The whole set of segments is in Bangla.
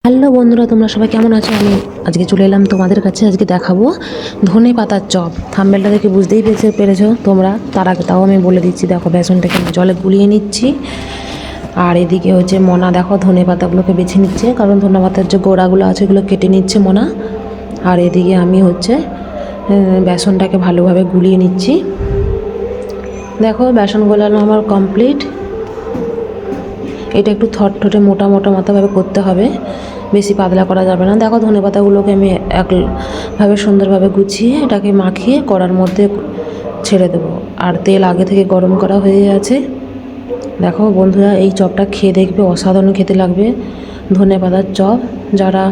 হ্যালো বন্ধুরা, তোমরা সবাই কেমন আছো? আমি আজকে চলে এলাম তোমাদের কাছে। আজকে দেখাবো ধনে পাতার চপ। থাম্বনেলটা দেখে বুঝতেই পেরেছো তোমরা। তার আগে তাও আমি বলে দিচ্ছি, দেখো বেসনটাকে আমি জলে গুলিয়ে নিচ্ছি। আর এদিকে হচ্ছে মোনা, দেখো ধনে পাতাগুলোকে বেছে নিচ্ছে, কারণ ধনে পাতার যে গোড়াগুলো আছে ওগুলো কেটে নিচ্ছে মোনা। আর এদিকে আমি হচ্ছে বেসনটাকে ভালোভাবে গুলিয়ে নিচ্ছি। দেখো বেসন গোলানো আমার কমপ্লিট। এটা একটু থটথটে মোটা মোটা মতোভাবে করতে হবে, বেশি পাতলা করা যাবে না। দেখো ধনে পাতাগুলোকে আমি একভাবে সুন্দরভাবে গুছিয়ে এটাকে মাখিয়ে কড়ার মধ্যে ছেড়ে দেবো। আর তেল আগে থেকে গরম করা হয়ে আছে। দেখো বন্ধুরা, এই চপটা খেয়ে দেখবে, অসাধারণ খেতে লাগবে। ধনে পাতার চপ, যারা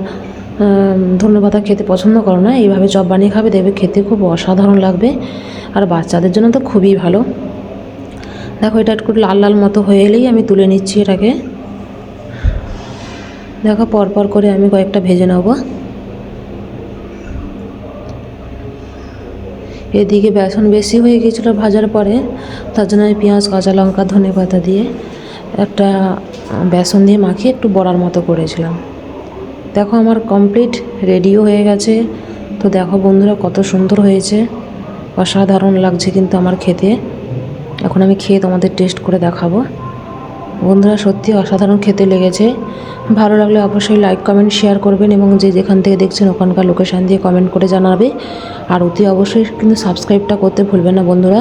ধনে পাতা খেতে পছন্দ করো না, এইভাবে চপ বানিয়ে খাবে, দেখবে খেতে খুব অসাধারণ লাগবে। আর বাচ্চাদের জন্য তো খুবই ভালো। দেখো এটা একটু লাল লাল মতো হয়ে এলেই আমি তুলে নিচ্ছি এটাকে। দেখো পরপর করে আমি কয়েকটা ভেজে নেব। এদিকে বেসন বেশি হয়ে গিয়েছিলো ভাজার পরে, তার জন্য আমি পেঁয়াজ, কাঁচা লঙ্কা, ধনে পাতা দিয়ে একটা বেসন দিয়ে মাখিয়ে একটু বড়ার মতো করেছিলাম। দেখো আমার কমপ্লিট রেডিও হয়ে গেছে। তো দেখো বন্ধুরা কত সুন্দর হয়েছে, অসাধারণ লাগছে কিন্তু আমার খেতে। এখন আমি খেয়ে তোমাদের টেস্ট করে দেখাবো। বন্ধুরা সত্যি অসাধারণ খেতে লেগেছে। ভালো লাগলে অবশ্যই লাইক, কমেন্ট, শেয়ার করবেন এবং যে যেখান থেকে দেখছেন ওখানকার লোকেশান দিয়ে কমেন্ট করে জানাবে। আর অতি অবশ্যই কিন্তু সাবস্ক্রাইবটা করতে ভুলবেন না বন্ধুরা।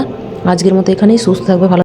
আজকের মতো এখানেই, সুস্থ থাকবে, ভালো